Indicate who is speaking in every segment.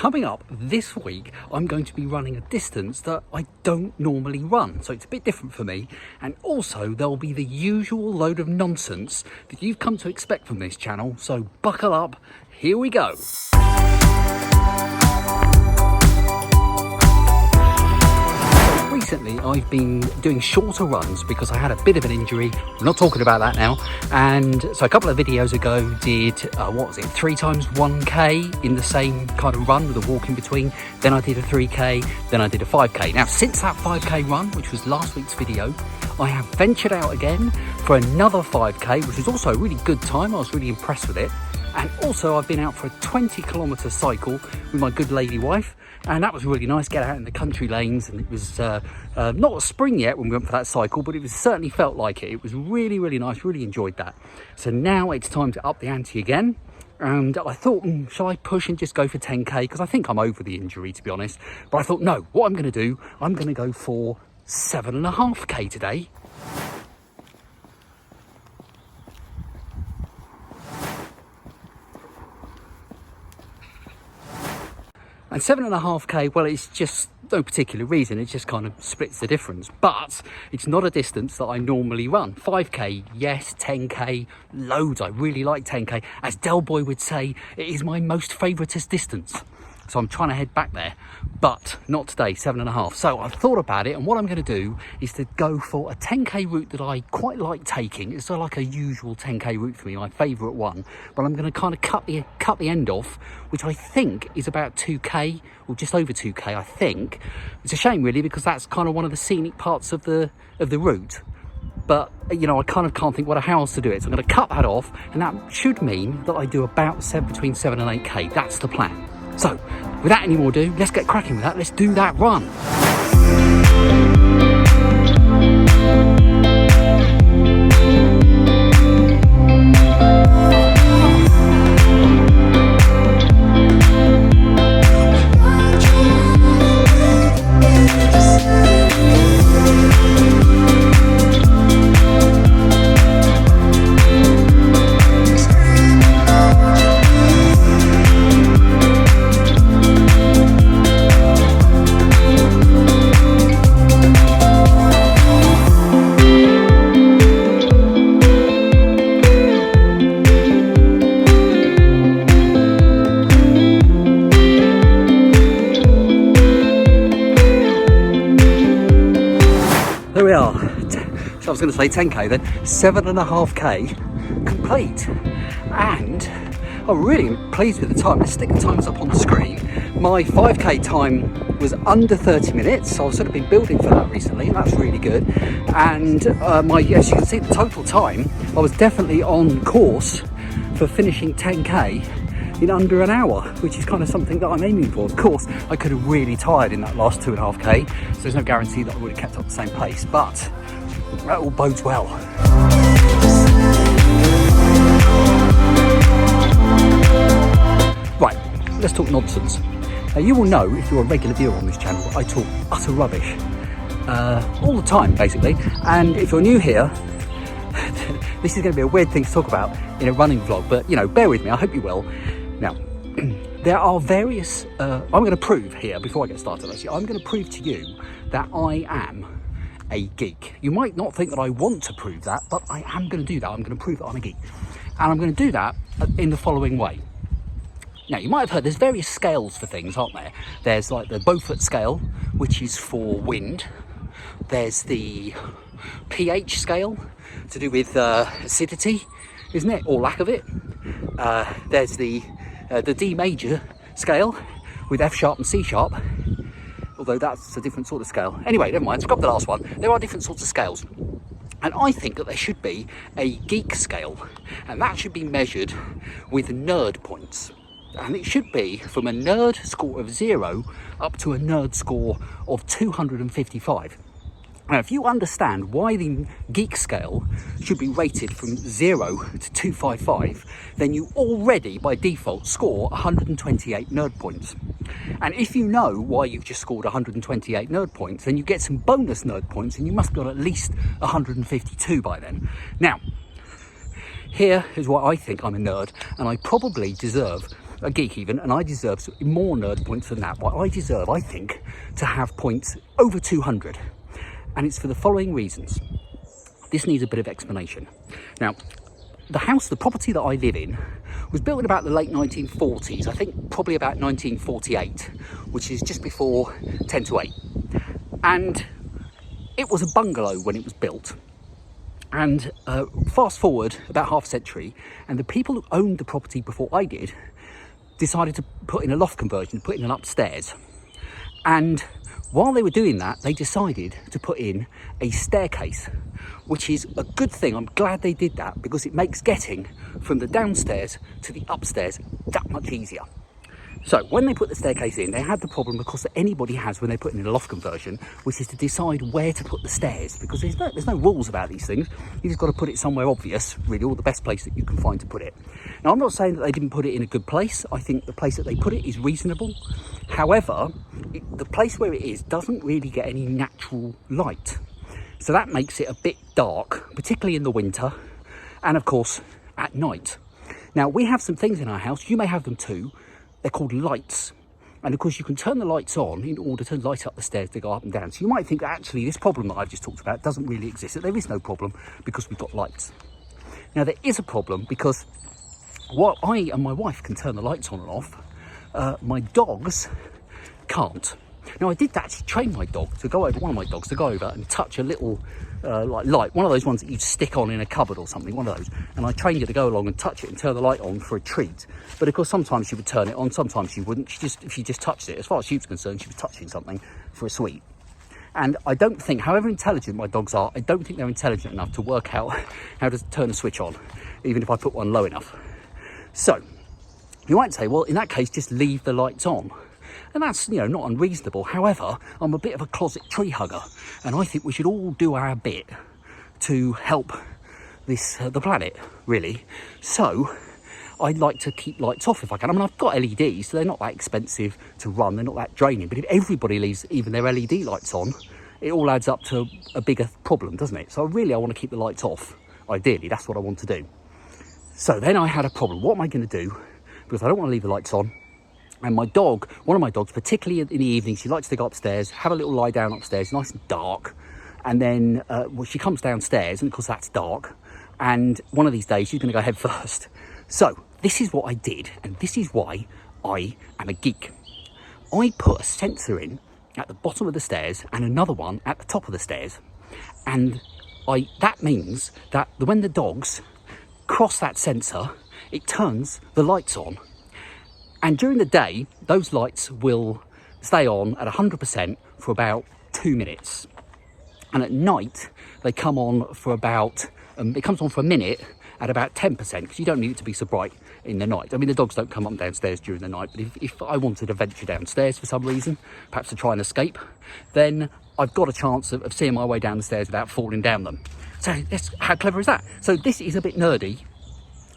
Speaker 1: coming up this week, I'm going to be running a distance that I don't normally run. So it's a bit different for me. And also there'll be the usual load of nonsense that you've come to expect from this channel. So buckle up, here we go. Recently, I've been doing shorter runs because I had a bit of an injury. I'm not talking about that now. And so a couple of videos ago did, 3 times 1K in the same kind of run with a walk in between. Then I did a 3K, then I did a 5K. Now, since that 5K run, which was last week's video, I have ventured out again for another 5K, which was also a really good time. I was really impressed with it. And also I've been out for a 20-kilometre cycle with my good lady wife. And that was really nice, get out in the country lanes. And it was not spring yet when we went for that cycle, but it was certainly felt like it. It was really, really nice, really enjoyed that. So now it's time to up the ante again. And I thought, shall I push and just go for 10K? Because I think I'm over the injury, to be honest. But I thought, no, what I'm going to do, I'm going to go for 7.5K today. And 7.5K, well, it's just no particular reason. It just kind of splits the difference. But it's not a distance that I normally run. 5K, yes. 10K, loads. I really like 10K. As Del Boy would say, it is my most favoritist distance. So I'm trying to head back there, but not today, 7.5. So I've thought about it, and what I'm going to do is to go for a 10K route that I quite like taking. It's sort of like a usual 10K route for me, my favourite one. But I'm going to kind of cut the end off, which I think is about 2K, or just over 2K, I think. It's a shame, really, because that's kind of one of the scenic parts of the route. But, you know, I kind of can't think how else to do it. So I'm going to cut that off, and that should mean that I do about between 7 and 8K. That's the plan. So, without any more ado, let's get cracking with that. Let's do that run. There we are. So I was going to say 10K then, 7.5K complete. And I'm really pleased with the time. Let's stick the times up on the screen. My 5K time was under 30 minutes. So I've sort of been building for that recently, and that's really good. And as you can see, the total time, I was definitely on course for finishing 10K in under an hour, which is kind of something that I'm aiming for. Of course, I could have really tired in that last 2.5K, so there's no guarantee that I would have kept up the same pace, but that all bodes well. Right, let's talk nonsense. Now, you will know, if you're a regular viewer on this channel, I talk utter rubbish all the time, basically. And if you're new here, this is going to be a weird thing to talk about in a running vlog, but, you know, bear with me, I hope you will. Now, there are various, I'm going to prove here, before I get started actually, I'm going to prove to you that I am a geek. You might not think that I want to prove that, but I am going to do that. I'm going to prove that I'm a geek. And I'm going to do that in the following way. Now, you might have heard there's various scales for things, aren't there? There's like the Beaufort scale, which is for wind. There's the pH scale, to do with acidity, isn't it, or lack of it. There's the D major scale with F sharp and C sharp, although that's a different sort of scale. Anyway, never mind, scrap the last one. There are different sorts of scales, and I think that there should be a geek scale, and that should be measured with nerd points. And it should be from a nerd score of 0 up to a nerd score of 255. Now, if you understand why the geek scale should be rated from 0 to 255, then you already, by default, score 128 nerd points. And if you know why you've just scored 128 nerd points, then you get some bonus nerd points, and you must be on at least 152 by then. Now, here is why I think I'm a nerd, and I probably deserve a geek even, and I deserve more nerd points than that. But I deserve, I think, to have points over 200. And it's for the following reasons. This needs a bit of explanation. Now, the property that I live in was built in about the late 1940s, I think probably about 1948, which is just before 10 to 8. And it was a bungalow when it was built. And fast forward about half a century, and the people who owned the property before I did decided to put in a loft conversion, put in an upstairs. And while they were doing that, they decided to put in a staircase, which is a good thing. I'm glad they did that, because it makes getting from the downstairs to the upstairs that much easier. So when they put the staircase in, they had the problem, of course, that anybody has when they put in a loft conversion, which is to decide where to put the stairs, because there's no rules about these things. You just got to put it somewhere obvious, really, or the best place that you can find to put it. Now, I'm not saying that they didn't put it in a good place. I think the place that they put it is reasonable. However, the place where it is doesn't really get any natural light. So that makes it a bit dark, particularly in the winter, and of course, at night. Now, we have some things in our house, you may have them too. They're called lights. And of course, you can turn the lights on in order to light up the stairs to go up and down. So you might think that actually this problem that I've just talked about doesn't really exist, that there is no problem because we've got lights. Now, there is a problem because while I and my wife can turn the lights on and off, my dogs can't. Now, I did actually train my dog to go over, one of my dogs to go over and touch a little like light, one of those ones that you stick on in a cupboard or something, one of those. And I trained her to go along and touch it and turn the light on for a treat. But of course, sometimes she would turn it on, sometimes she wouldn't. If she just touched it, as far as she was concerned, she was touching something for a sweet. And I don't think, however intelligent my dogs are, I don't think they're intelligent enough to work out how to turn a switch on, even if I put one low enough. So you might say, well, in that case, just leave the lights on. And that's, you know, not unreasonable. However, I'm a bit of a closet tree hugger, and I think we should all do our bit to help the planet, really. So I'd like to keep lights off if I can. I mean, I've got LEDs, so they're not that expensive to run. They're not that draining. But if everybody leaves even their LED lights on, it all adds up to a bigger problem, doesn't it? So really, I want to keep the lights off. Ideally, that's what I want to do. So then I had a problem. What am I going to do? Because I don't want to leave the lights on. And my dog, one of my dogs, particularly in the evening, she likes to go upstairs, have a little lie down upstairs, nice and dark. And then well, she comes downstairs, and of course that's dark. And one of these days, she's going to go head first. So this is what I did, and this is why I am a geek. I put a sensor in at the bottom of the stairs and another one at the top of the stairs. And that means that when the dogs cross that sensor, it turns the lights on. And during the day, those lights will stay on at 100% for about 2 minutes. And at night, they come on for about, it comes on for a minute at about 10%, because you don't need it to be so bright in the night. I mean, the dogs don't come up and downstairs during the night, but if I wanted to venture downstairs for some reason, perhaps to try and escape, then I've got a chance of seeing my way down the stairs without falling down them. So how clever is that? So this is a bit nerdy,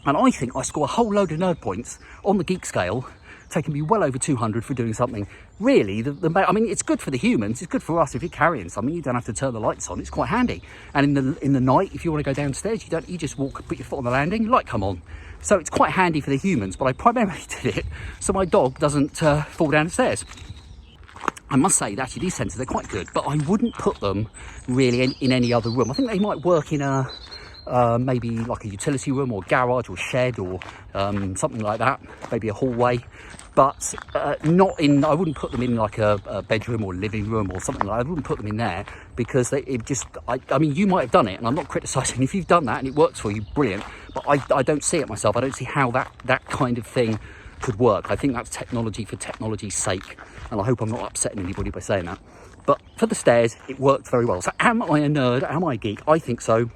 Speaker 1: and I think I score a whole load of nerd points on the geek scale, taking me well over 200 for doing something. Really, I mean, it's good for the humans, it's good for us. If you're carrying something, you don't have to turn the lights on, it's quite handy. And in the night, if you want to go downstairs, you just walk, put your foot on the landing, light come on. So it's quite handy for the humans, but I primarily did it so my dog doesn't fall down the stairs. I must say that actually these sensors, they're quite good, but I wouldn't put them really in any other room. I think they might work in a maybe like a utility room or garage or shed or something like that, maybe a hallway, but not in, I wouldn't put them in like a bedroom or living room or something like that. I wouldn't put them in there because I mean, you might have done it, and I'm not criticising. If you've done that and it works for you, brilliant, but I don't see it myself. I don't see how that kind of thing could work. I think that's technology for technology's sake, and I hope I'm not upsetting anybody by saying that. But for the stairs, it worked very well. So am I a nerd? Am I a geek? I think so.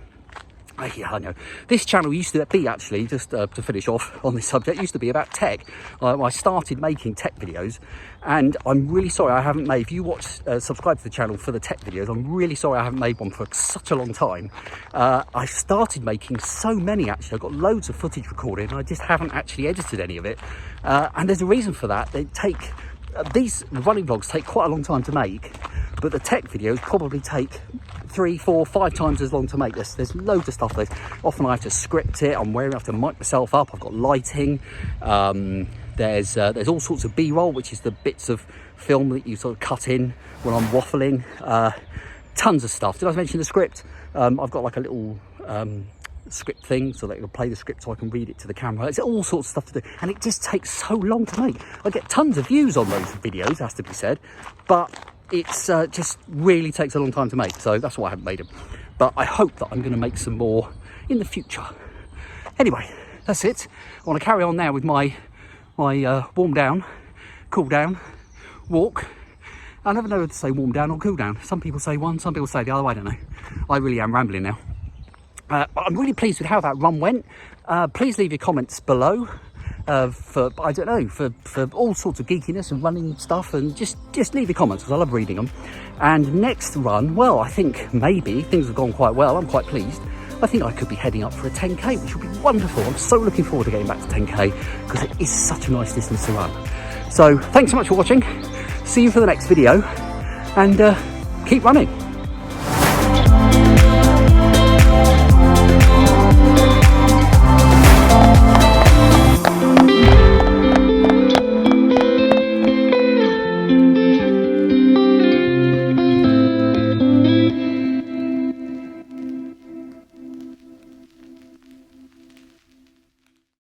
Speaker 1: Yeah, I know. This channel used to be, actually, just to finish off on this subject, used to be about tech. I started making tech videos, and I'm really sorry I haven't made, if you subscribe to the channel for the tech videos, I'm really sorry I haven't made one for such a long time. I started making so many, actually. I've got loads of footage recorded, and I just haven't actually edited any of it. And there's a reason for that. These running vlogs take quite a long time to make, but the tech videos probably take 3, 4, 5 times as long to make. There's loads of stuff. Often I have to script it. I have to mic myself up. I've got lighting. There's all sorts of B-roll, which is the bits of film that you sort of cut in when I'm waffling. Tons of stuff. Did I mention the script? I've got like a little script thing so that it'll play the script so I can read it to the camera. It's all sorts of stuff to do, and it just takes so long to make. I get tons of views on those videos, has to be said, but it's just really takes a long time to make, so that's why I haven't made them. But I hope that I'm going to make some more in the future. Anyway, that's it. I want to carry on now with my warm down, cool down, walk. I never know whether to say warm down or cool down. Some people say one, some people say the other. I don't know. I really am rambling now. But I'm really pleased with how that run went. Please leave your comments below for I don't know, for all sorts of geekiness and running stuff, and just leave your comments because I love reading them. And next run, well, I think maybe things have gone quite well. I'm quite pleased. I think I could be heading up for a 10k, which would be wonderful. I'm so looking forward to getting back to 10k because it is such a nice distance to run. So thanks so much for watching. See you for the next video, and keep running.